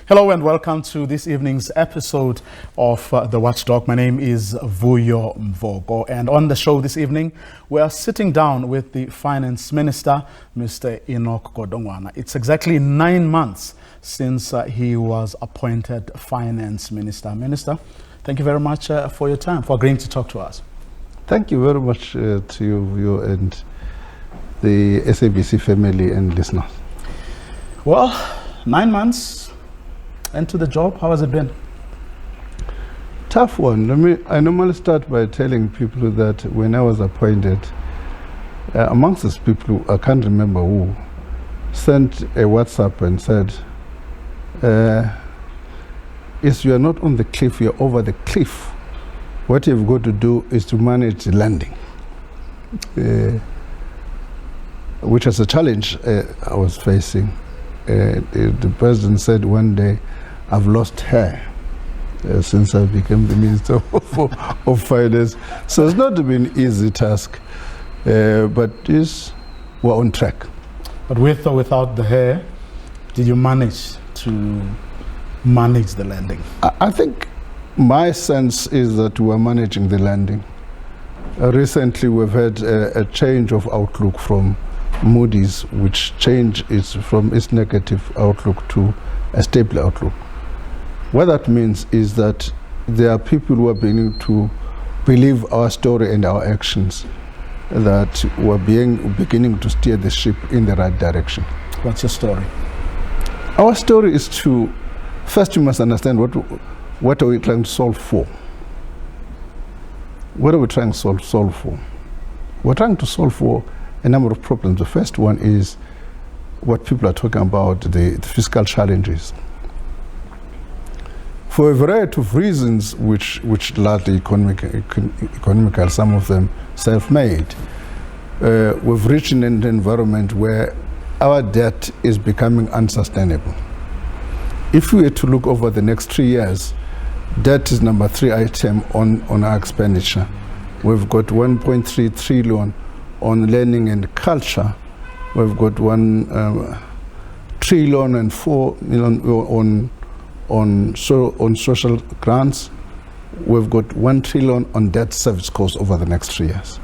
Hello and welcome to this evening's episode of The Watchdog. My name is Vuyo Mvogo, and on the show this evening we are sitting down with the Finance Minister, Mr. Enoch Godongwana. It's exactly 9 months since he was appointed Finance Minister. Minister, thank you very much for your time, for agreeing to talk to us. Thank you very much to you, Vuyo, and the SABC family and listeners. Well, 9 months into the job, how has it been? Tough one. I normally start by telling people that when I was appointed, amongst these people, I can't remember who, sent a WhatsApp and said, if you are not on the cliff, you're over the cliff. What you've got to do is to manage the landing, which was a challenge I was facing. The president said one day, I've lost hair since I became the Minister of Finance. So it's not been an easy task, but we're on track. But with or without the hair, did you manage to manage the landing? I think my sense is that we're managing the landing. Recently, we've had a change of outlook from Moody's, which change is from its negative outlook to a stable outlook. What that means is that there are people who are beginning to believe our story and our actions, that we're beginning to steer the ship in the right direction. What's your story? Our story is to, first you must understand what are we trying to solve for? What are we trying to solve for? We're trying to solve for a number of problems. The first one is what people are talking about, the fiscal challenges. For a variety of reasons, which largely economical, some of them self-made, we've reached an environment where our debt is becoming unsustainable. If we were to look over the next 3 years, debt is number 3 item on our expenditure. We've got 1.3 trillion on learning and culture. We've got 1 trillion and 4 million on social grants. We've got 1 trillion on debt service costs over the next 3 years.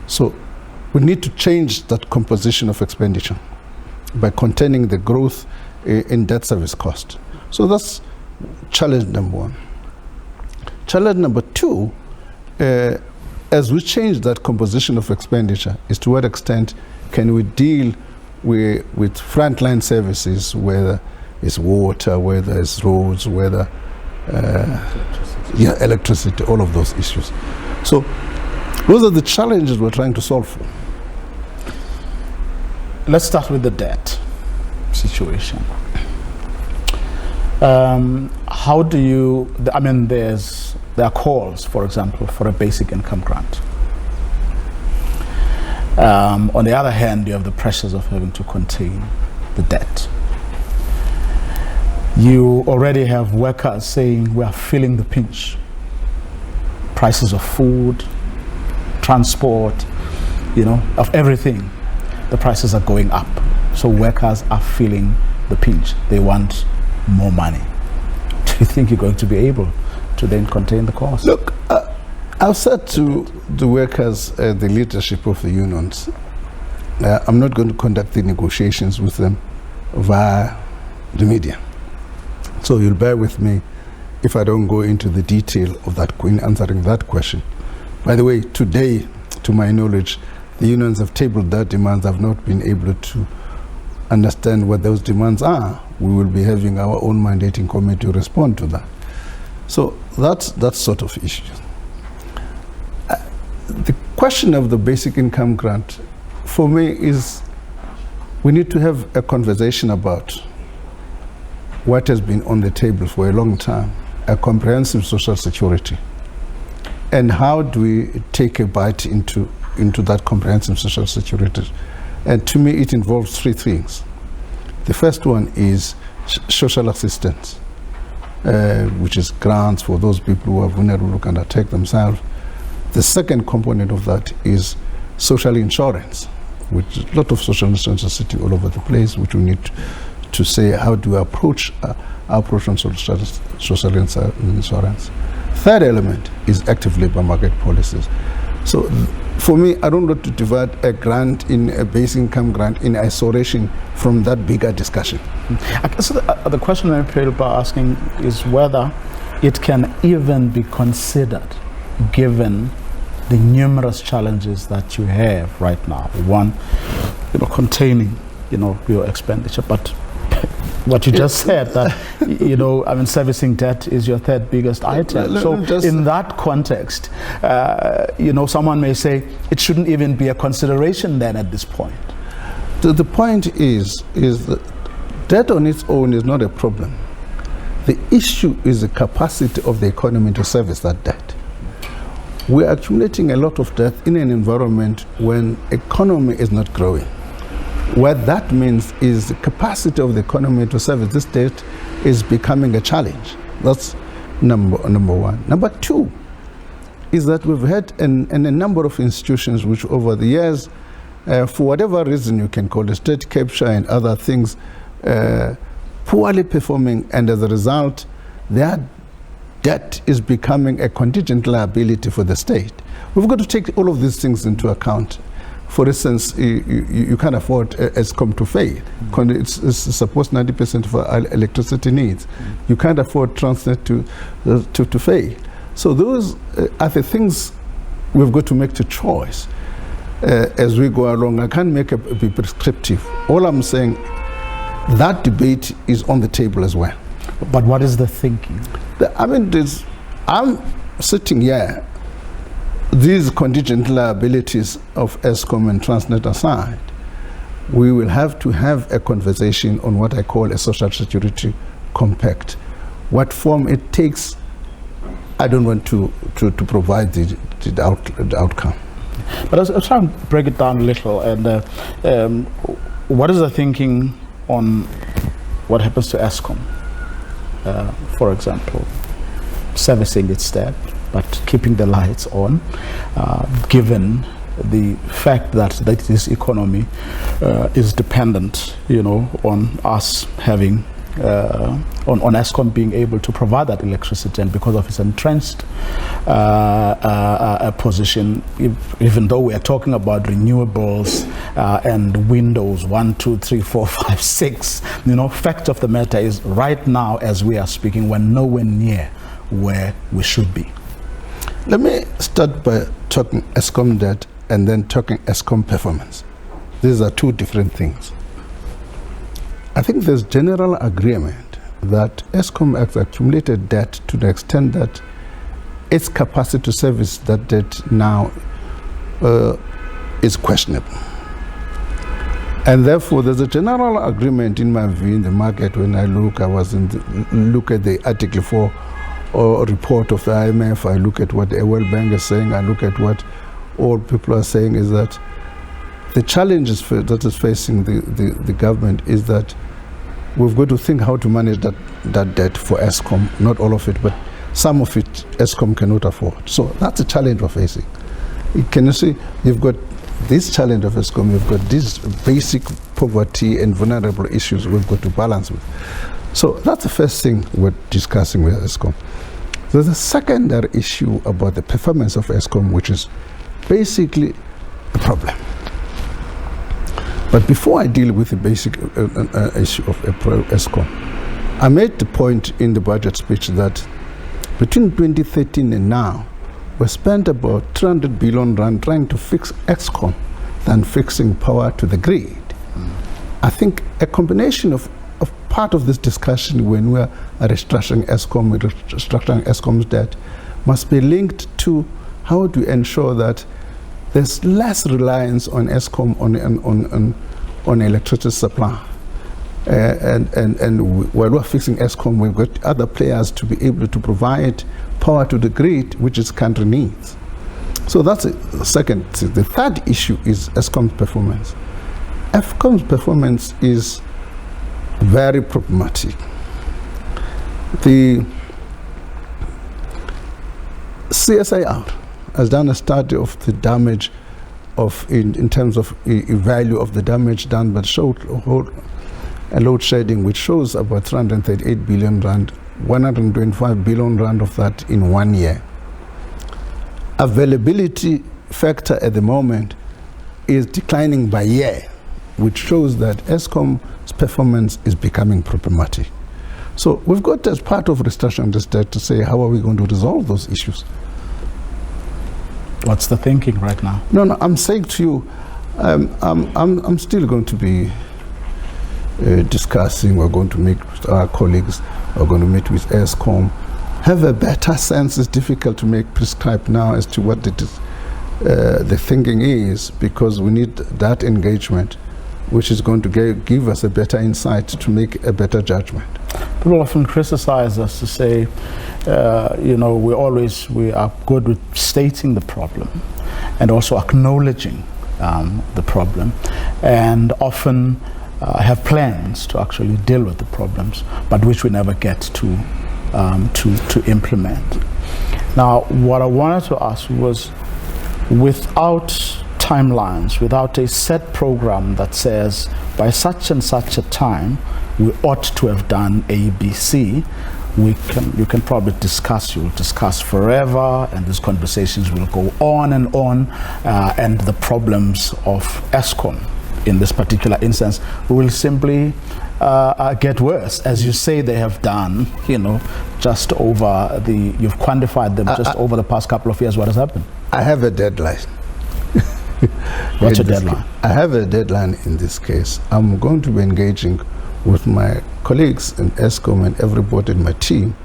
So we need to change that composition of expenditure by containing the growth in debt service cost. So that's challenge number 1. Challenge number 2, as we change that composition of expenditure, is to what extent can we deal with frontline services, whether it's water, whether it's roads, whether electricity, all of those issues. So those are the challenges we're trying to solve for. Let's start with the debt situation. How do you, there are calls, for example, for a basic income grant. On the other hand, you have the pressures of having to contain the debt. You already have workers saying we are feeling the pinch. Prices of food, transport, of everything, the prices are going up. So workers are feeling the pinch. They want more money. Do you think you're going to be able to then contain the cost? Look, I've said to the workers, the leadership of the unions, I'm not going to conduct the negotiations with them via the media. So you'll bear with me if I don't go into the detail of that in answering that question. By the way, today, to my knowledge, the unions have tabled their demands. I've not been able to understand what those demands are. We will be having our own mandating committee to respond to that. So that's that sort of issue. The question of the basic income grant, for me, is we need to have a conversation about what has been on the table for a long time, a comprehensive social security. And how do we take a bite into that comprehensive social security? And to me, it involves 3 things. The first one is social assistance, which is grants for those people who are vulnerable, who can protect themselves. The second component of that is social insurance, which a lot of social insurance is sitting all over the place, which we need to say how do we approach our approach on social insurance. Third element is active labor market policies. So for me, I don't want to divide a grant in a basic income grant in isolation from that bigger discussion. I guess the question I'm asking is whether it can even be considered given the numerous challenges that you have right now. One, containing, your expenditure, but what you just said, that, servicing debt is your third biggest item. So in that context, someone may say it shouldn't even be a consideration then at this point. The point is that debt on its own is not a problem. The issue is the capacity of the economy to service that debt. We're accumulating a lot of debt in an environment when economy is not growing. What that means is the capacity of the economy to service this debt is becoming a challenge. That's number one. Number two is that we've had a number of institutions which over the years, for whatever reason you can call it, state capture and other things, poorly performing, and as a result, their debt is becoming a contingent liability for the state. We've got to take all of these things into account. For instance, you can't afford Eskom to fail. It's supposed 90% of our electricity needs. You can't afford Transnet to fail. So those are the things we've got to make the choice as we go along. I can't be prescriptive. All I'm saying, that debate is on the table as well. But what is the thinking? I'm sitting here. These contingent liabilities of Eskom and Transnet aside, we will have to have a conversation on what I call a social security compact. What form it takes, I don't want to provide the outcome. But I'll try and break it down a little. And what is the thinking on what happens to Eskom, for example, servicing its debt, but keeping the lights on, given the fact that this economy is dependent, on us having, on Eskom being able to provide that electricity, and because of its entrenched position, even though we are talking about renewables and windows 1, 2, 3, 4, 5, 6, fact of the matter is right now as we are speaking, we're nowhere near where we should be. Let me start by talking Eskom debt and then talking Eskom performance. These are two different things. I think there's general agreement that Eskom has accumulated debt to the extent that its capacity to service that debt now is questionable. And therefore, there's a general agreement in my view in the market when I look at the Article 4 or report of the IMF, I look at what the World Bank is saying, I look at what all people are saying, is that the challenges that is facing the government is that we've got to think how to manage that debt for Eskom, not all of it, but some of it Eskom cannot afford. So that's a challenge we're facing. Can you see, you've got this challenge of Eskom, you've got these basic poverty and vulnerable issues we've got to balance with. So that's the first thing we're discussing with Eskom. There's a secondary issue about the performance of Eskom, which is basically a problem. But before I deal with the basic issue of Eskom, I made the point in the budget speech that between 2013 and now, we spent about 300 billion rand trying to fix Eskom than fixing power to the grid. I think a combination of part of this discussion when we are restructuring Eskom's debt must be linked to how to ensure that there's less reliance on Eskom on electricity supply. And while we're fixing Eskom, we've got other players to be able to provide power to the grid, which is country needs. So that's the second. The third issue is Eskom's performance. Eskom's performance is very problematic. The CSIR has done a study of the damage in terms of value of the damage done, but showed a load shedding which shows about 338 billion rand, 125 billion rand of that in 1 year. Availability factor at the moment is declining by year, which shows that Eskom's performance is becoming problematic. So we've got, as part of restructuring this debt, to say, how are we going to resolve those issues? What's the thinking right now? No, I'm saying to you, I'm still going to be discussing. We're going to meet with our colleagues. We're going to meet with Eskom. Have a better sense. It's difficult to make prescribed now as to what it is, the thinking is, because we need that engagement, which is going to give us a better insight to make a better judgment. People often criticize us to say, we are good with stating the problem and also acknowledging the problem, and often have plans to actually deal with the problems, but which we never get to implement. Now, what I wanted to ask was, without timelines, without a set program that says by such and such a time we ought to have done ABC, you can probably you'll discuss forever, and these conversations will go on, and the problems of Eskom in this particular instance will simply get worse, as you say they have done, just over you've quantified them just over the past couple of years. What has happened? I have a deadline. What's your deadline? I have a deadline in this case. I'm going to be engaging with my colleagues in Eskom and everybody in my team,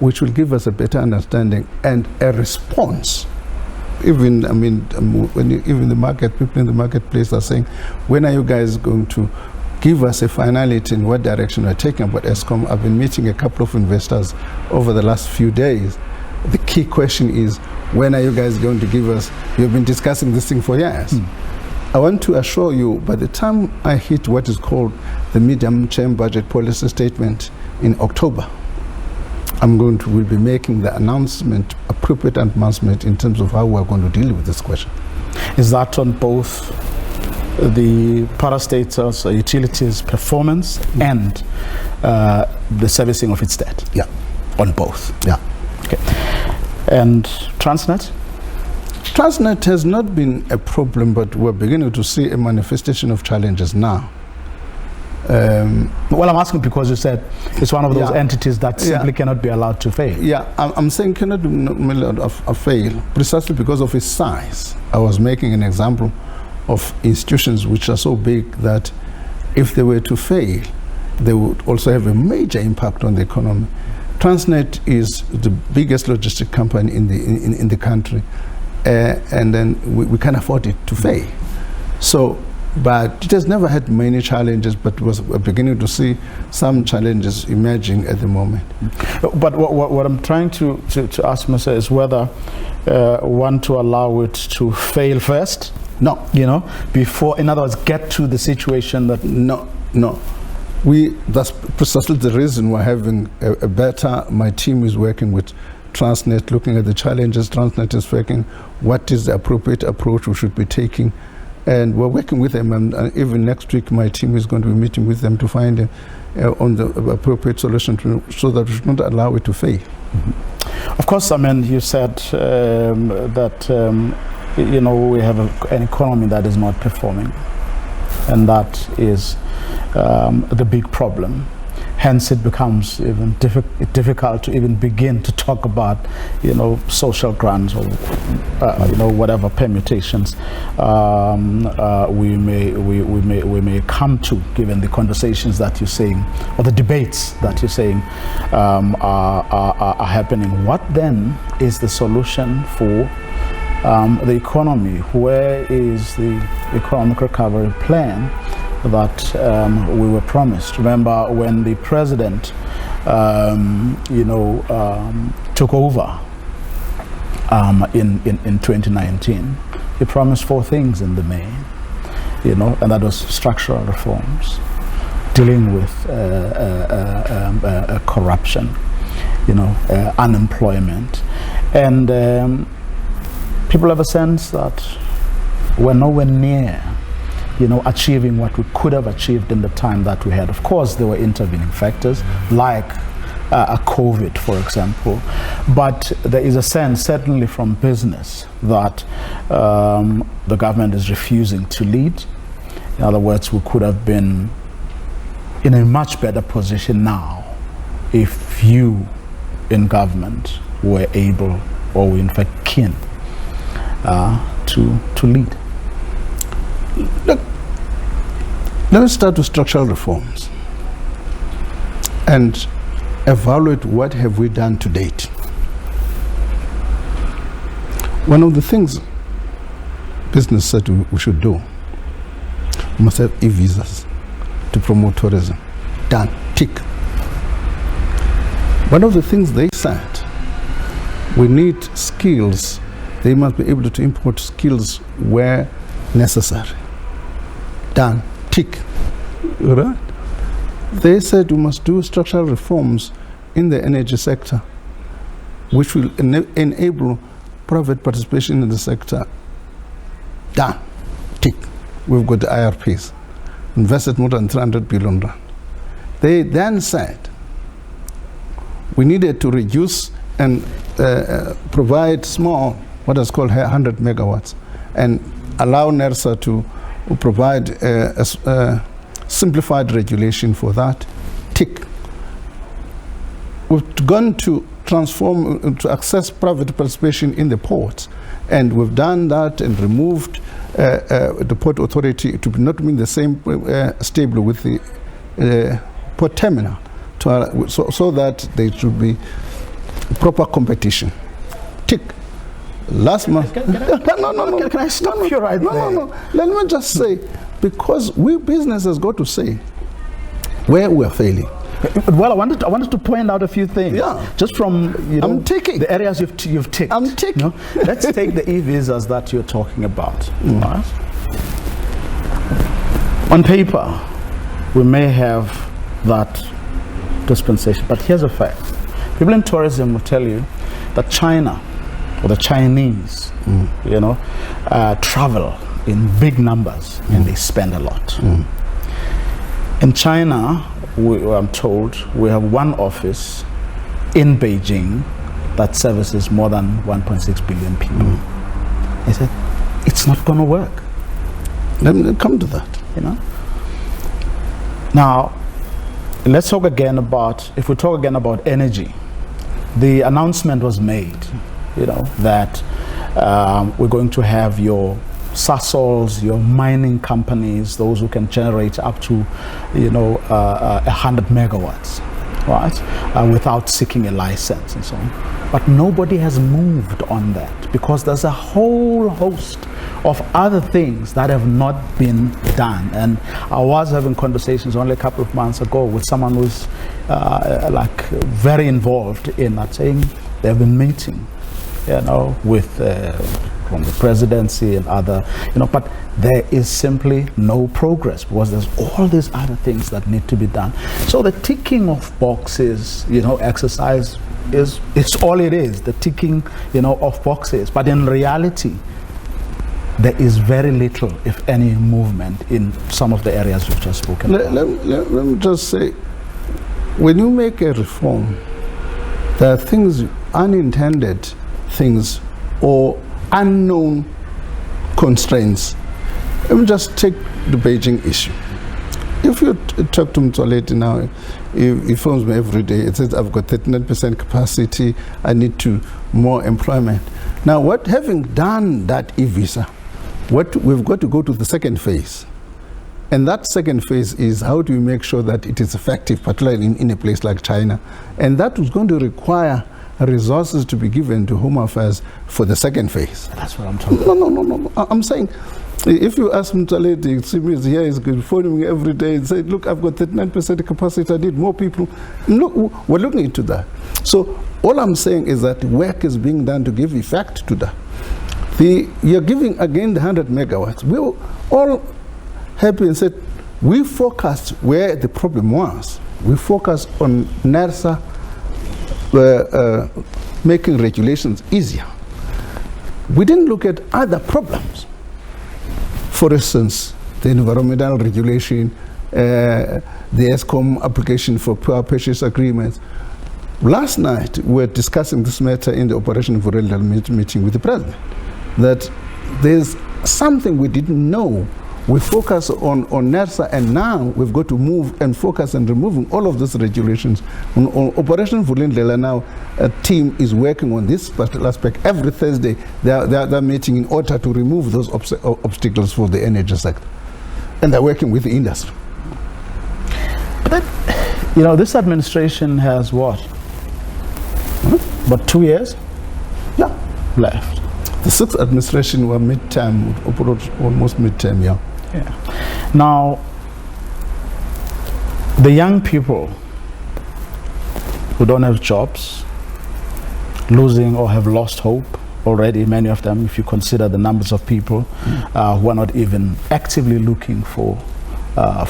which will give us a better understanding and a response. Even the market, people in the marketplace are saying, when are you guys going to give us a finality in what direction we're taking about Eskom? I've been meeting a couple of investors over the last few days. The key question is, when are you guys going to give us? You've been discussing this thing for years. I want to assure you, by the time I hit what is called the medium-term budget policy statement in October, we'll be making the appropriate announcement in terms of how we're going to deal with this question. Is that on both the parastatals or utilities performance and the servicing of its debt? Yeah. On both? Yeah. Okay. And Transnet? Transnet has not been a problem, but we're beginning to see a manifestation of challenges now. Well, I'm asking because you said it's one of those entities that simply cannot be allowed to fail. Yeah, I'm saying cannot be allowed to fail precisely because of its size. I was making an example of institutions which are so big that if they were to fail, they would also have a major impact on the economy. Transnet is the biggest logistic company in the country, and then we can't afford it to fail. So, but it has never had many challenges, but we're beginning to see some challenges emerging at the moment. But what I'm trying to ask myself is whether one to allow it to fail first. No. Before, in other words, get to the situation that... No. That's precisely the reason we're having a better... My team is working with Transnet, looking at the challenges Transnet is facing, what is the appropriate approach we should be taking. And we're working with them, and even next week my team is going to be meeting with them to find on the appropriate solution so that we should not allow it to fail. Of course, you said that we have an economy that is not performing, and that is the big problem. Hence, it becomes even difficult to even begin to talk about, social grants or, whatever permutations we may come to, given the conversations that you're saying, or the debates that you're saying are happening. What then is the solution for the economy? Where is the economic recovery plan that we were promised? Remember when the president took over in 2019, he promised 4 things in the main, and that was structural reforms, dealing with corruption, unemployment, and people have a sense that we're nowhere near achieving what we could have achieved in the time that we had. Of course, there were intervening factors like a COVID, for example, but there is a sense, certainly from business, that the government is refusing to lead. In other words, we could have been in a much better position now if you in government were able, or were in fact keen, to lead. Look, let us start with structural reforms and evaluate what have we done to date. One of the things business said we should do, we must have e-visas to promote tourism. Done. Tick. One of the things they said, we need skills. They must be able to import skills where necessary. Done. Tick. Right? They said we must do structural reforms in the energy sector, which will enable private participation in the sector. Done. Tick. We've got the IRPs, invested more than 300 billion rand. They then said we needed to reduce and provide small, what is called 100 megawatts, and allow NERSA to provide a simplified regulation for that. Tick. We've gone to transform, to access private participation in the ports, and we've done that and removed the port authority to not be in the same stable with the port terminal, so that there should be proper competition. Tick. Last month. Can I stop you right there? No. Let me just say, because we businesses got to say where we are failing. Well, I wanted to point out a few things. Yeah. Just from I'm taking the areas you've ticked. I'm taking. Let's take the e-visas that you're talking about. Right? On paper, we may have that dispensation, but here's a fact. People in tourism will tell you that China, or the Chinese, travel in big numbers and they spend a lot. In China, I'm told, we have one office in Beijing that services more than 1.6 billion people. I said, it's not going to work. Let me come to that. Now, let's talk again about, if we talk again about energy, the announcement was made, that we're going to have your Sasols, your mining companies, those who can generate up to, 100 megawatts, right, without seeking a license and so on. But nobody has moved on that because there's a whole host of other things that have not been done. And I was having conversations only a couple of months ago with someone who's very involved in that, saying they've been meeting, with from the presidency and other, but there is simply no progress because there's all these other things that need to be done. So the ticking of boxes, exercise it's all it is, the ticking, of boxes. But in reality, there is very little, if any, movement in some of the areas we've just spoken about. Let me just say, when you make a reform, there are things, unintended things, or unknown constraints. Let me just take the Beijing issue. If you talk to Mtsoaledi now, he phones me every day. It says, I've got 39% capacity, I need more employment. Now, having done that e-visa, we've got to go to the second phase. And that second phase is, how do we make sure that it is effective, particularly in a place like China? And that was going to require resources to be given to Home Affairs for the second phase. That's what I'm talking about. No. I'm saying, if you ask Mtsoaledi, he's here, he's phoning me every day and say, look, I've got 39% capacity, I need more people. Look, we're looking into that. So all I'm saying is that work is being done to give effect to that. You're giving again the 100 megawatts. We were all happy and said, we focused where the problem was. We focused on NERSA making regulations easier. We didn't look at other problems. For instance, the environmental regulation, the ESCOM application for power purchase agreements. Last night, we were discussing this matter in the Operation Vorelda meeting with the President, that there's something we didn't know. We focus on NERSA, and now we've got to move and focus on removing all of these regulations. On Operation Vulindlela now, a team is working on this particular aspect. Every Thursday, they're meeting in order to remove those obstacles for the energy sector. And they're working with the industry. But, this administration has what? About 2 years? Yeah. Left. The sixth administration were mid-term, almost mid-term, yeah. Yeah. Now, the young people who don't have jobs, losing or have lost hope already, many of them, if you consider the numbers of people who are not even actively looking for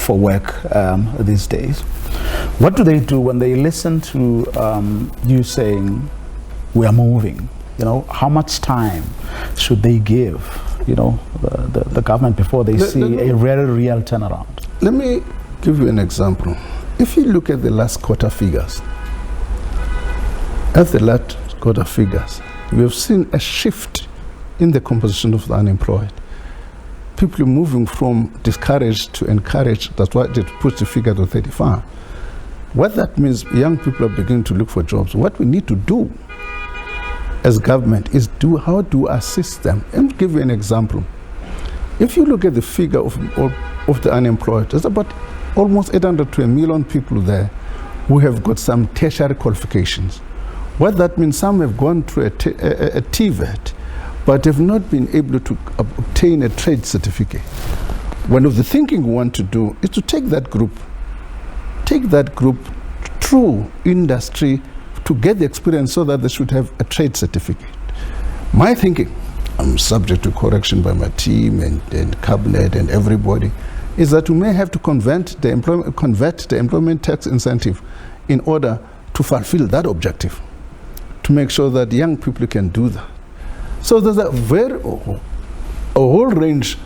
work these days. What do they do when they listen to you saying, we are moving? How much time should they give, the government before they see a very real turnaround? Let me give you an example. If you look at the last quarter figures, we have seen a shift in the composition of the unemployed. People moving from discouraged to encouraged. That's why they put the figure to 35. What that means, young people are beginning to look for jobs. What we need to do as government is how to assist them. Let me give you an example. If you look at the figure of the unemployed, there's about almost 800 to 1 million people there who have got some tertiary qualifications. What that means, some have gone through a TVET, but have not been able to obtain a trade certificate. One of the thinking we want to do is to take that group through industry to get the experience so that they should have a trade certificate. My thinking, I'm subject to correction by my team and cabinet and everybody, is that we may have to convert the employment tax incentive in order to fulfill that objective, to make sure that young people can do that. So there's a whole range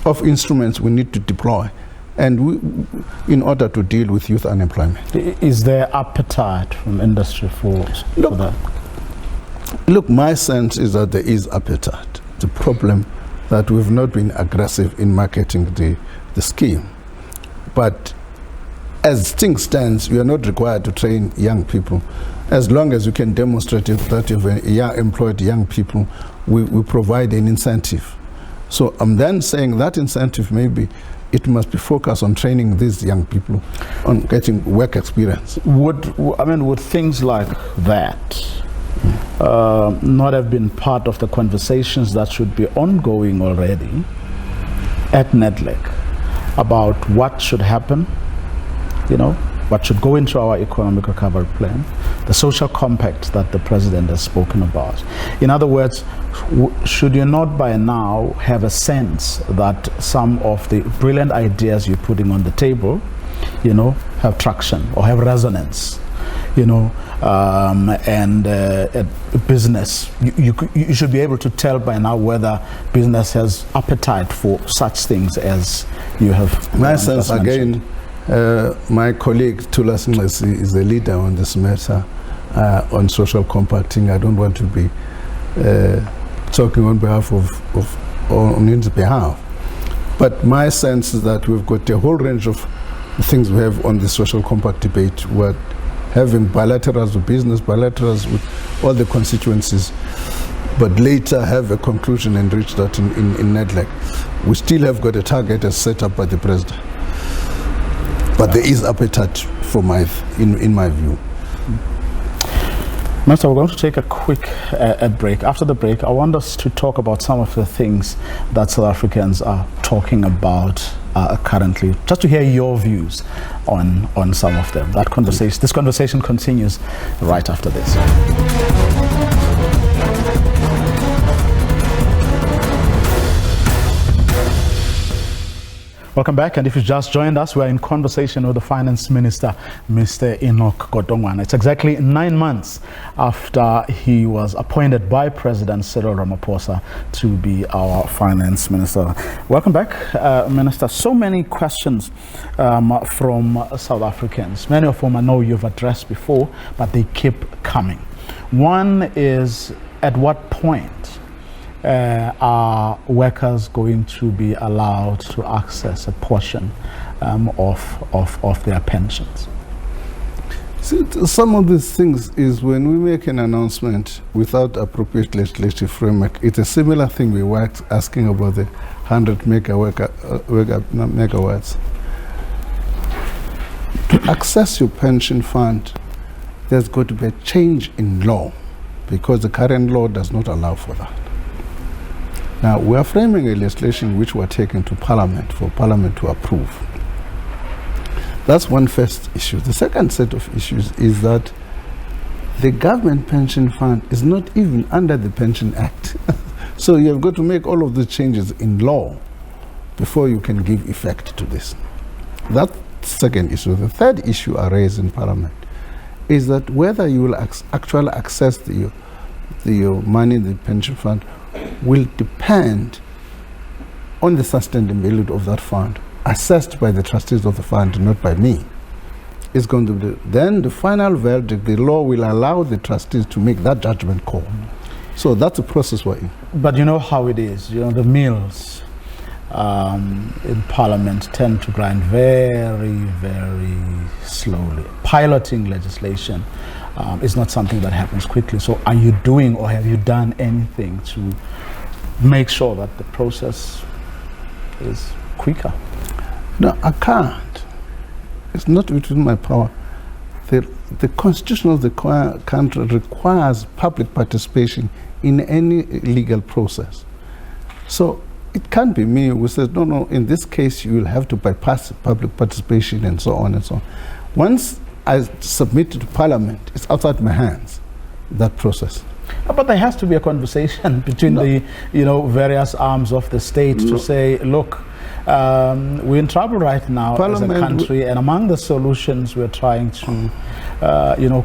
of instruments we need to deploy, and in order to deal with youth unemployment. Is there appetite from industry for that? Look, my sense is that there is appetite. The problem that we've not been aggressive in marketing the scheme. But as things stand, we are not required to train young people. As long as you can demonstrate that you've employed young people, we provide an incentive. So I'm then saying that incentive maybe it must be focused on training these young people on getting work experience. Would things like that not have been part of the conversations that should be ongoing already at NEDLEC about what should happen, what should go into our economic recovery plan, the social compact that the president has spoken about? In other words, should you not by now have a sense that some of the brilliant ideas you're putting on the table, have traction or have resonance, and business, you should be able to tell by now whether business has appetite for such things as you have. My sense, again, my colleague Tula Singlesi is the leader on this matter on social compacting. I don't want to be talking on behalf on his behalf, but my sense is that we've got a whole range of things we have on the social compact debate. We're having bilaterals with business, bilaterals with all the constituencies, but later have a conclusion and reach that in NEDLEC. We still have got a target as set up by the president, but there is appetite for in my view. Master, we're going to take a quick break. After the break, I want us to talk about some of the things that South Africans are talking about currently, just to hear your views on some of them. This conversation continues right after this. Welcome back, and if you just joined us, we're in conversation with the Finance Minister, Mr. Enoch Godongwana. It's exactly 9 months after he was appointed by President Cyril Ramaphosa to be our Finance Minister. Welcome back, Minister. So many questions from South Africans, many of whom I know you've addressed before, but they keep coming. One is, at what point are workers going to be allowed to access a portion of their pensions? See, some of these things is when we make an announcement without appropriate legislative framework. It's a similar thing we were asking about the 100 megawatts. To access your pension fund, there's got to be a change in law, because the current law does not allow for that. Now, we are framing a legislation which we're taking to Parliament for Parliament to approve. That's one first issue. The second set of issues is that the government pension fund is not even under the Pension Act. So you've got to make all of the changes in law before you can give effect to this. That's the second issue. The third issue I raised in Parliament is that whether you will actually access the money in the pension fund will depend on the sustainability of that fund, assessed by the trustees of the fund, not by me. It's going to be then the final verdict. The law will allow the trustees to make that judgment call. So that's the process we're in. But you know how it is. You know, the mills in Parliament tend to grind very, very slowly. Piloting legislation is not something that happens quickly. So are you doing, or have you done anything to make sure that the process is quicker? No, I can't. It's not within my power. The constitution of the country requires public participation in any legal process. So it can't be me who says, no, in this case you will have to bypass public participation and so on and so on. Once I submit it to Parliament, it's outside my hands, that process. But there has to be a conversation between the various arms of the state to say, look, we're in trouble right now as a country, and among the solutions we're trying to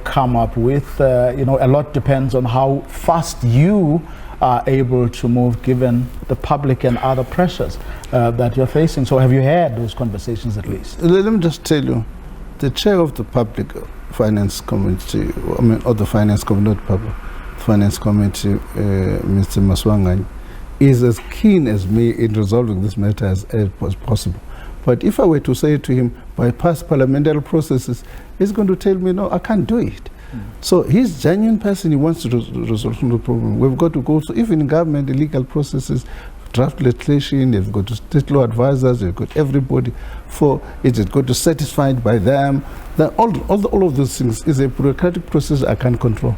come up with, a lot depends on how fast you are able to move, given the public and other pressures that you're facing. So have you had those conversations at least? Let me just tell you, the chair of the Public Finance Committee, or the Finance Committee, not Public Finance Committee, Mr. Maswangani, is as keen as me in resolving this matter as possible. But if I were to say to him, bypass parliamentary processes, he's going to tell me, no, I can't do it. So he's a genuine person. He wants to resolve the problem. We've got to go, so even in government, the legal processes, draft legislation, they've got to state law advisors, they've got everybody for it. It's got to satisfied by them. That all of those things is a bureaucratic process I can't control.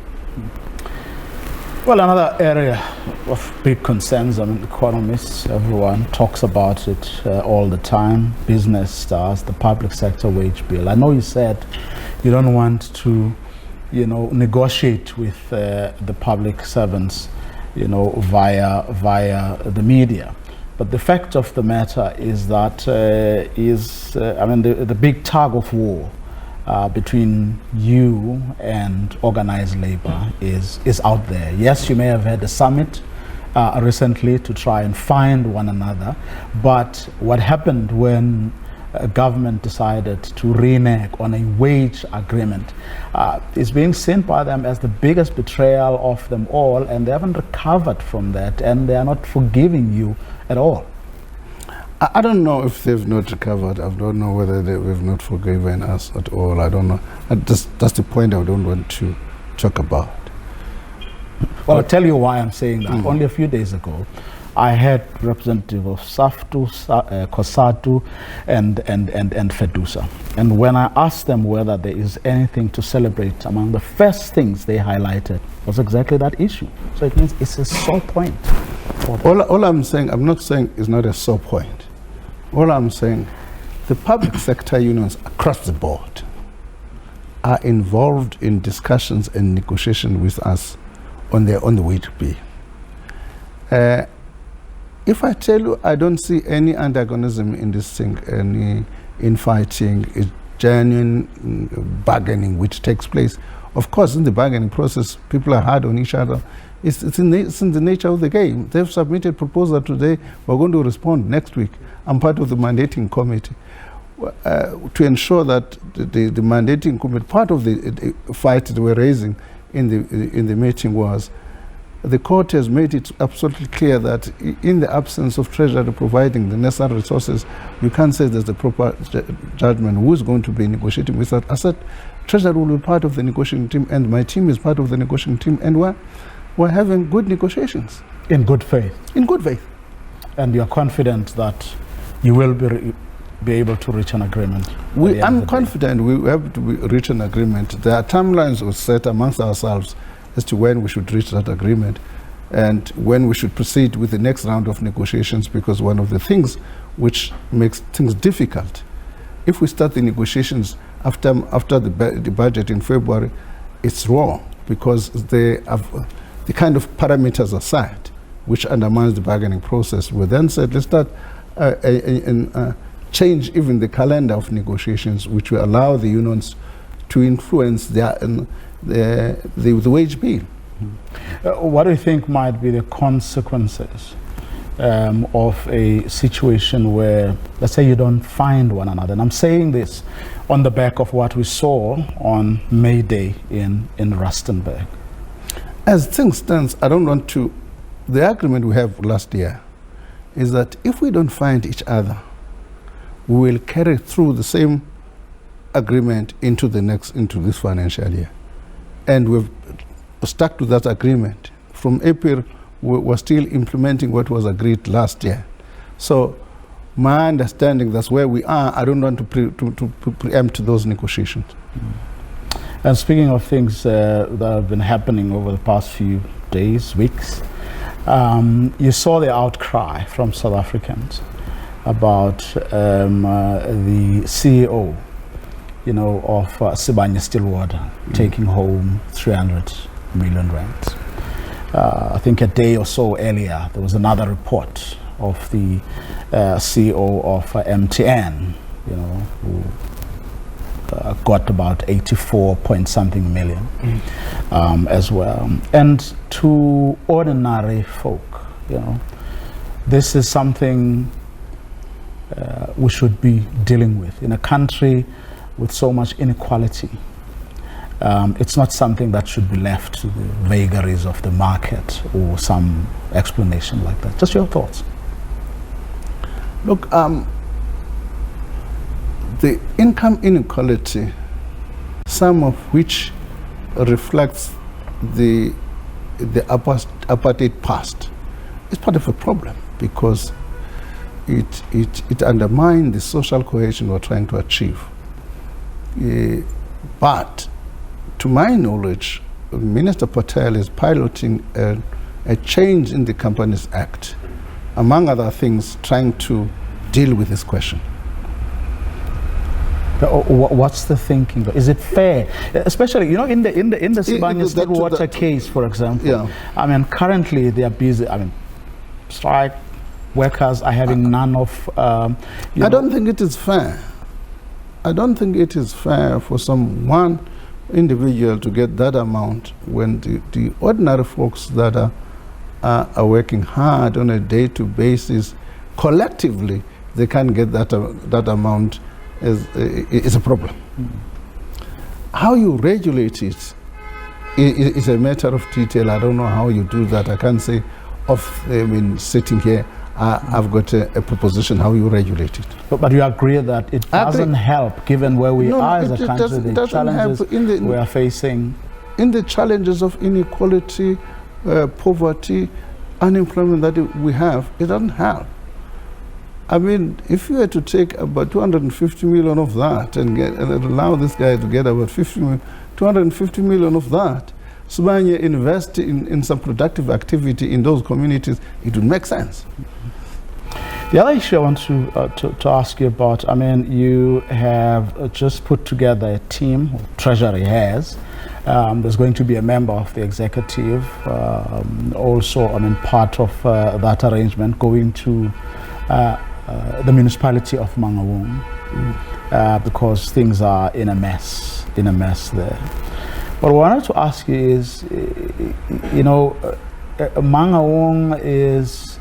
Well, another area of big concerns, economists, everyone talks about it all the time, business stars, the public sector wage bill. I know you said you don't want to, negotiate with the public servants, via the media. But the fact of the matter is that the big tug of war between you and organized labor is out there. Yes, you may have had a summit recently to try and find one another, but what happened when government decided to renege on a wage agreement is being seen by them as the biggest betrayal of them all, and they haven't recovered from that, and they are not forgiving you at all. I don't know if they've not recovered. I don't know whether they've not forgiven us at all. I don't know. That's the point I don't want to talk about. Well, I'll tell you why I'm saying that. Only a few days ago, I had representative of SAFTU, COSATU, and FEDUSA. And when I asked them whether there is anything to celebrate, among the first things they highlighted was exactly that issue. So it means it's a sore point. All I'm saying, I'm not saying it's not a sore point. All I'm saying, the public sector unions across the board are involved in discussions and negotiation with us on the wage bill. If I tell you I don't see any antagonism in this thing, any infighting, it's genuine bargaining which takes place. Of course, in the bargaining process, people are hard on each other. It's in the nature of the game. They've submitted proposal today. We're going to respond next week. I'm part of the mandating committee to ensure that the mandating committee, part of the fight that we're raising in the meeting was the court has made it absolutely clear that in the absence of Treasury providing the necessary resources, you can't say there's a proper judgment who's going to be negotiating with that. I said, Treasury will be part of the negotiating team, and my team is part of the negotiating team, and we're having good negotiations. In good faith? In good faith. And you're confident that you will be able to reach an agreement? I'm confident we have to reach an agreement. There are timelines we set amongst ourselves as to when we should reach that agreement and when we should proceed with the next round of negotiations, because one of the things which makes things difficult, if we start the negotiations after the budget in February, it's wrong, because the kind of parameters are set which undermines the bargaining process. We then said, let's start change even the calendar of negotiations, which will allow the unions to influence the wage bill. What do you think might be the consequences of a situation where, let's say, you don't find one another? And I'm saying this on the back of what we saw on May Day in Rustenburg. As things stand, I don't want to. The agreement we have last year is that if we don't find each other, we will carry through the same agreement into this financial year. And we've stuck to that agreement. From April, we're still implementing what was agreed last year. So my understanding, that's where we are. I don't want to preempt those negotiations. And speaking of things that have been happening over the past few days, weeks, you saw the outcry from South Africans about the CEO, of Sibanye Stillwater taking home 300 million rand. I think a day or so earlier, there was another report of the CEO of MTN, who got about 84 point something million as well. And to ordinary folk, this is something we should be dealing with in a country with so much inequality. It's not something that should be left to the vagaries of the market or some explanation like that. Just your thoughts. Look, the income inequality, some of which reflects the apartheid past, is part of a problem, because it undermines the social cohesion we're trying to achieve. But to my knowledge, Minister Patel is piloting a change in the Companies Act, among other things, trying to deal with this question. What's the thinking? Is it fair, especially in the Sibanye Stillwater case, for example? Yeah. I mean, currently they are busy. I mean, strike workers are having none of. I don't think it is fair. I don't think it is fair for one individual to get that amount when the ordinary folks that are working hard on a day-to-day basis, collectively, they can't get that amount. Is a problem. How you regulate it is a matter of detail. I don't know how you do that. I can't say sitting here, I've got a proposition how you regulate it. But you agree that it doesn't help, given where we are as a country, the challenges we are facing? In the challenges of inequality, poverty, unemployment that we have, it doesn't help. I mean, if you were to take about 250 million of that and allow this guy to get about 250 million of that, Sibanye invest in some productive activity in those communities, it would make sense. The other issue I want to ask you about, I mean, you have just put together a team, Treasury has. There's going to be a member of the executive, also, I mean, part of that arrangement going to the municipality of Mangaung, because things are in a mess there. What I wanted to ask you is, you know, Mangaung is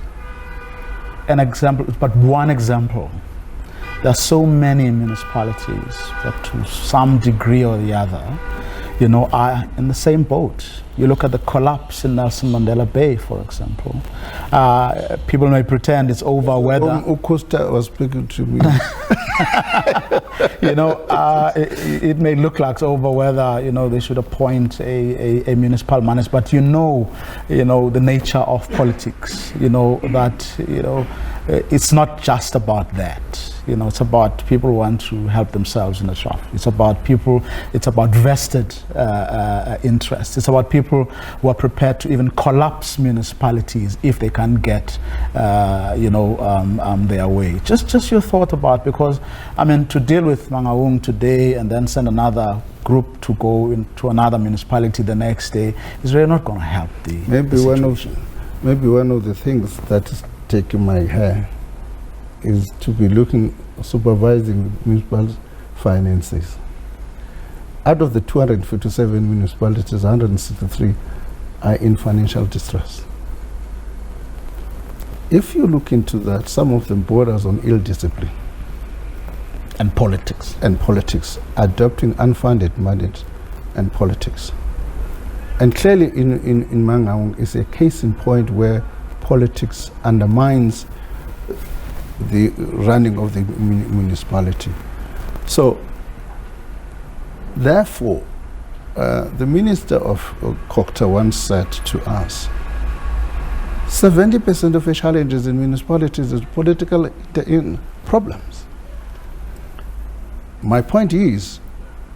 an example, but one example. There are so many municipalities that to some degree or the other, you know, are in the same boat. You look at the collapse in Nelson Mandela Bay, for example. People may pretend it's over whether... Ukusta was speaking to me. You know, it may look like it's over whether, you know, they should appoint a municipal manager, but you know, the nature of politics, you know, that, you know, it's not just about that. You know, it's about people who want to help themselves in the traffic. It's about people, it's about vested interests. It's about people who are prepared to even collapse municipalities if they can get, their way. Just your thought about, because, I mean, to deal with Mangaung today and then send another group to go into another municipality the next day is really not going to help the situation. Maybe one of the things that is taking my hair is to be supervising municipal finances. Out of the 257 municipalities, 163 are in financial distress. If you look into that, some of them borders on ill discipline. And politics. Adopting unfunded mandate and politics. And clearly in Mangaung is a case in point where politics undermines the running of the municipality. So, therefore, the Minister of Kokta once said to us, 70% of the challenges in municipalities is political problems. My point is,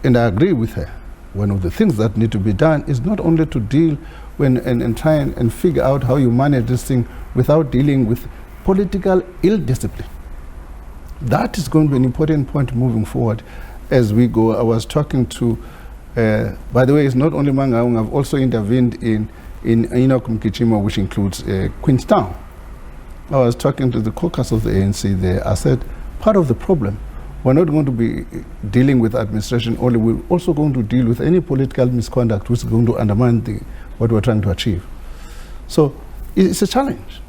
and I agree with her, one of the things that need to be done is not only to deal and try and figure out how you manage this thing without dealing with political ill discipline. That is going to be an important point moving forward as we go. I was talking to, by the way, it's not only Mangaung, I've also intervened in Enoch Godongwana, which includes Queenstown. I was talking to the caucus of the ANC there. I said, part of the problem, we're not going to be dealing with administration only, we're also going to deal with any political misconduct which is going to undermine what we're trying to achieve. So it's a challenge.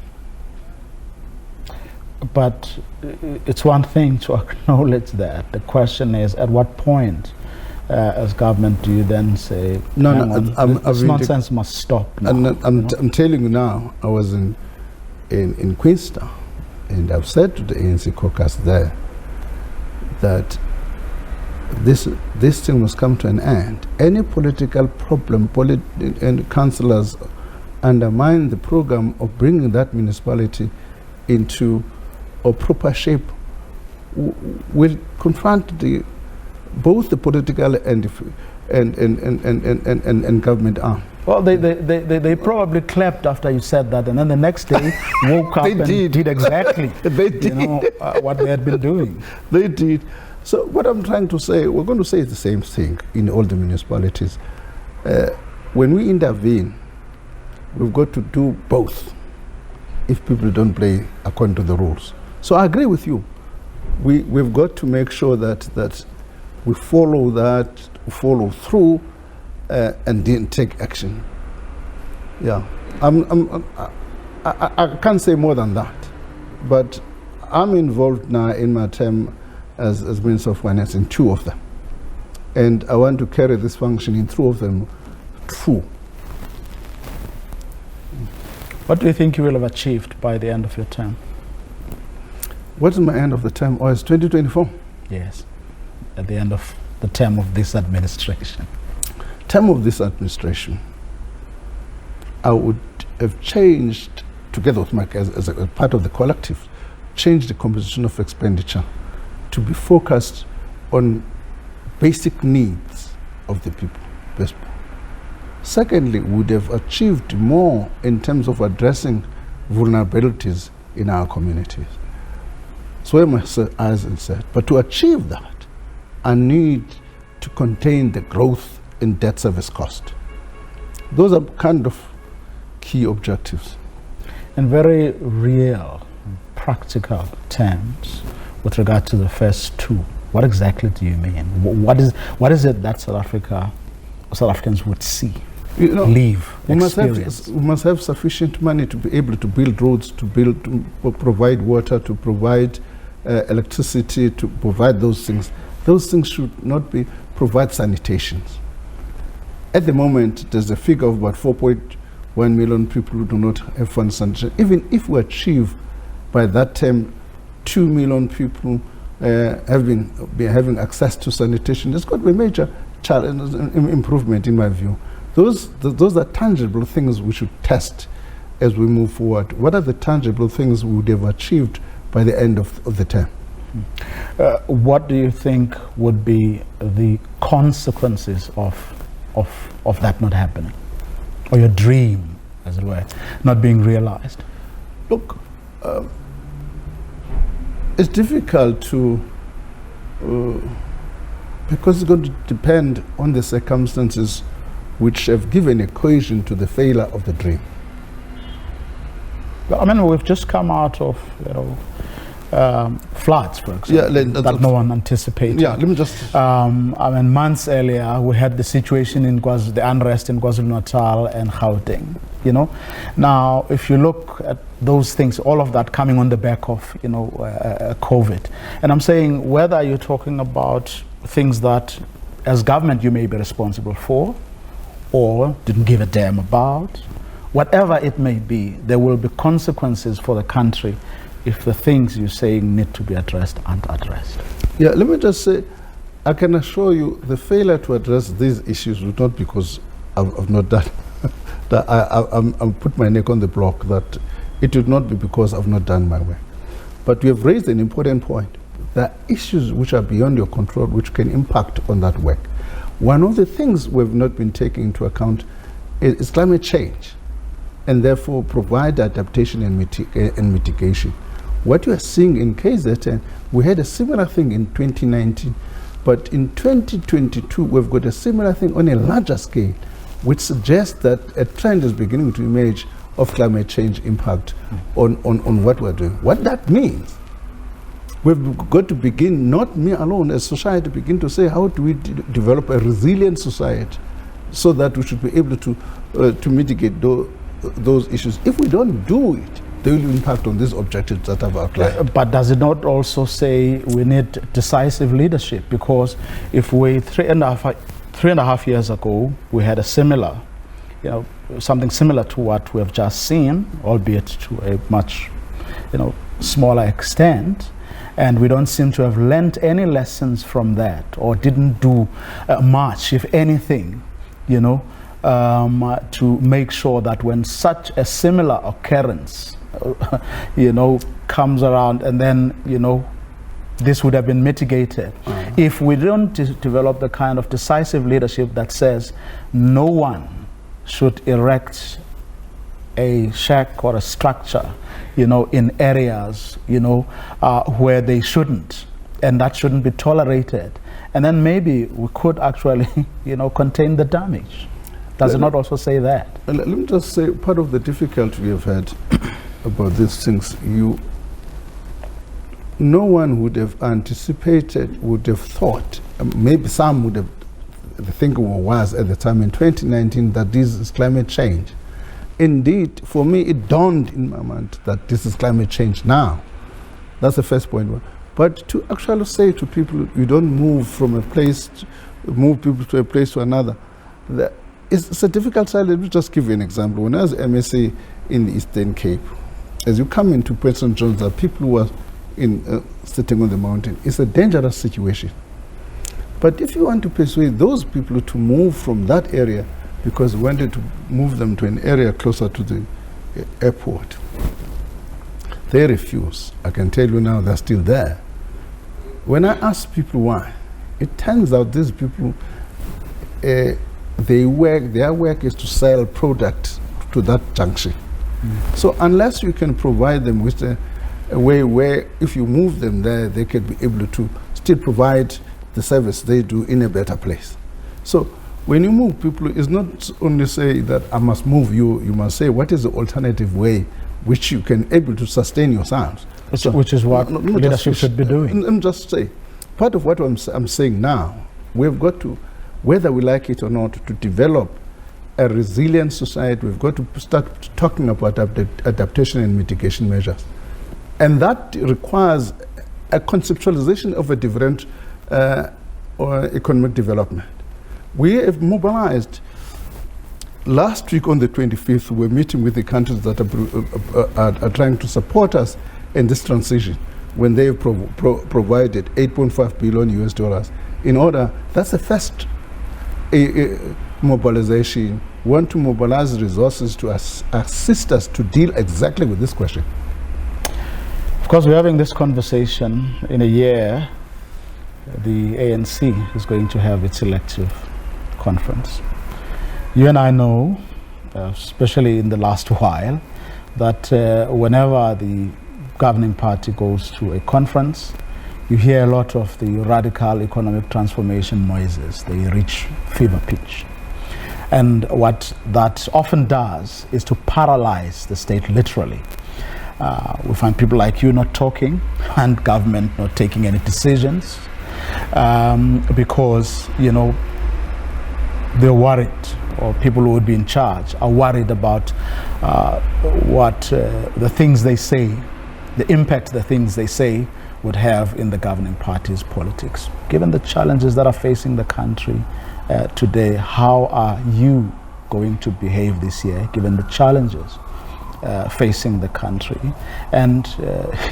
But it's one thing to acknowledge that. The question is, at what point, as government, do you then say, this nonsense must stop now? I'm telling you now, I was in Queenstown, and I've said to the ANC caucus there that this thing must come to an end. Any political problem, and councillors undermine the program of bringing that municipality into a proper shape, will confront both the political and government arm. Well, they probably clapped after you said that, and then the next day woke up and did exactly what they had been doing. They did. So what I'm trying to say, we're going to say the same thing in all the municipalities. When we intervene, we've got to do both if people don't play according to the rules. So I agree with you. We've got to make sure that we follow through and then take action. Yeah, I can't say more than that, but I'm involved now in my term as Minister of Finance in 2 of them, and I want to carry this function in 2 of them through. What do you think you will have achieved by the end of your term? What is my end of the term? Oh, it's 2024? Yes, at the end of the term of this administration. Term of this administration, I would have changed, together with Mike as a part of the collective, changed the composition of expenditure to be focused on basic needs of the people. Secondly, we would have achieved more in terms of addressing vulnerabilities in our communities. So where my eyes are set. But to achieve that, I need to contain the growth in debt service cost. Those are kind of key objectives. In very real, practical terms, with regard to the first two, what exactly do you mean? What is it that South Africans would see, live, experience? We must have sufficient money to be able to build roads, to provide water, to provide electricity, to provide those things. Those things should not provide sanitation. At the moment, there's a figure of about 4.1 million people who do not have fund sanitation. Even if we achieve by that time 2 million people having access to sanitation, there's got to be a major challenge, improvement in my view. Those are tangible things we should test as we move forward. What are the tangible things we would have achieved by the end of the term? What do you think would be the consequences of that not happening, or your dream, as it were, not being realized? Look, it's difficult to, because it's going to depend on the circumstances which have given equation to the failure of the dream. I mean, we've just come out of, floods, for example, that no one anticipated. Yeah, let me just... I mean, months earlier, we had the situation in the unrest in KwaZulu-Natal and Gauteng, Now, if you look at those things, all of that coming on the back of, COVID. And I'm saying, whether you're talking about things that, as government, you may be responsible for, or didn't give a damn about, whatever it may be, there will be consequences for the country if the things you're saying need to be addressed aren't addressed. Yeah, let me just say, I can assure you the failure to address these issues was not because I've not done, that I'm put my neck on the block, that it would not be because I've not done my work. But you have raised an important point. There are issues which are beyond your control which can impact on that work. One of the things we've not been taking into account is climate change, and therefore provide adaptation and mitigation. What you are seeing in KZN, we had a similar thing in 2019, but in 2022 we've got a similar thing on a larger scale, which suggests that a trend is beginning to emerge of climate change impact on what we're doing. What that means, we've got to begin, not me alone, as society, begin to say, how do we develop a resilient society so that we should be able to mitigate those issues. If we don't do it, they will impact on these objectives that I've outlined. But does it not also say we need decisive leadership? Because if we, 3.5 years ago, we had a similar, something similar to what we have just seen, albeit to a much, smaller extent, and we don't seem to have learned any lessons from that, or didn't do much, if anything, to make sure that when such a similar occurrence, comes around, and then, this would have been mitigated. If we don't develop the kind of decisive leadership that says no one should erect a shack or a structure, in areas, where they shouldn't, and that shouldn't be tolerated, and then maybe we could actually, contain the damage. Does it not also say that? Let me just say, part of the difficulty we have had about these things, no one would have anticipated, would have thought, maybe some would have, the thinking was at the time in 2019 that this is climate change. Indeed, for me, it dawned in my mind that this is climate change now. That's the first point. But to actually say to people, you don't move from a place, move people to a place to another, it's a difficult side. Let me just give you an example. When I was MSc in the Eastern Cape, as you come into Port St. John's, there are people who are sitting on the mountain. It's a dangerous situation. But if you want to persuade those people to move from that area, because we wanted to move them to an area closer to the airport, they refuse. I can tell you now they're still there. When I ask people why, it turns out these people, their work is to sell product to that junction. So unless you can provide them with a way where if you move them there, they can be able to still provide the service they do in a better place. So when you move people, it's not only say that I must move you, you must say what is the alternative way which you can able to sustain yourselves. Which is what leadership should be doing. Let me just say, part of what I'm saying now, we've got to, whether we like it or not, to develop a resilient society. We've got to start talking about adaptation and mitigation measures. And that requires a conceptualization of a different or economic development. We have mobilized. Last week on the 25th, we're meeting with the countries that are trying to support us in this transition when they have provided $8.5 billion in order. That's the first mobilization. We want to mobilize resources to assist us to deal exactly with this question. Of course, we're having this conversation in a year. The ANC is going to have its elective conference. You and I know, especially in the last while, that whenever the governing party goes to a conference, you hear a lot of the radical economic transformation noises. They reach fever pitch. And what that often does is to paralyze the state literally. We find people like you not talking and government not taking any decisions because, you know, they're worried, or people who would be in charge are worried about what the things they say, the impact the things they say would have in the governing party's politics. Given the challenges that are facing the country today, how are you going to behave this year, given the challenges facing the country? And,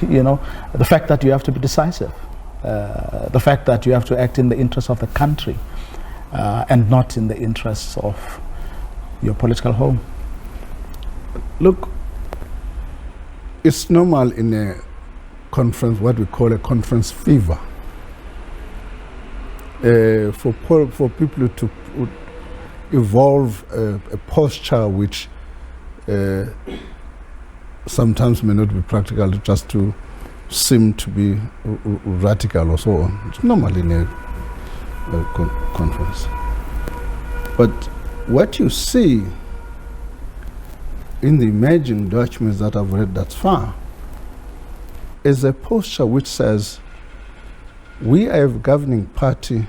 you know, the fact that you have to be decisive, the fact that you have to act in the interest of the country and not in the interests of your political home. Look, it's normal in a conference, what we call a conference fever, for people to evolve a posture which sometimes may not be practical, just to seem to be radical or so on. It's normal in a conference. But what you see in the emerging documents that I've read thus far is a posture which says we are a governing party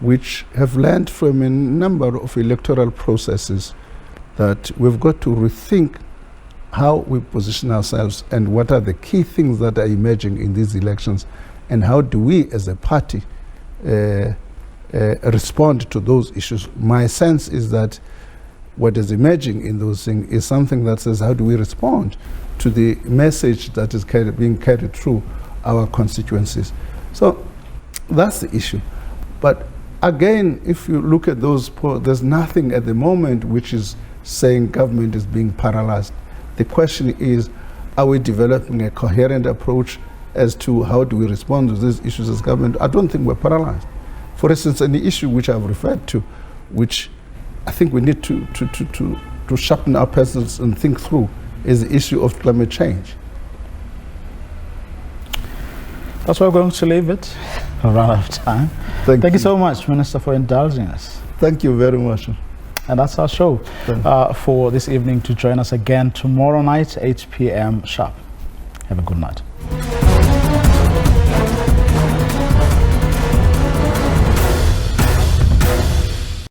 which have learned from a number of electoral processes that we've got to rethink how we position ourselves and what are the key things that are emerging in these elections, and how do we as a party respond to those issues. My sense is that what is emerging in those things is something that says, how do we respond to the message that is being carried through our constituencies? So that's the issue. But again, if you look at those, there's nothing at the moment which is saying government is being paralyzed. The question is, are we developing a coherent approach as to how do we respond to these issues as government? I don't think we're paralyzed. For instance, any issue which I've referred to, which I think we need to sharpen our pencils and think through, is the issue of climate change. That's where we're going to leave it. We've run out of time. Thank you so much, Minister, for indulging us. Thank you very much. And that's our show for this evening. To join us again tomorrow night, 8 p.m. sharp. Have a good night.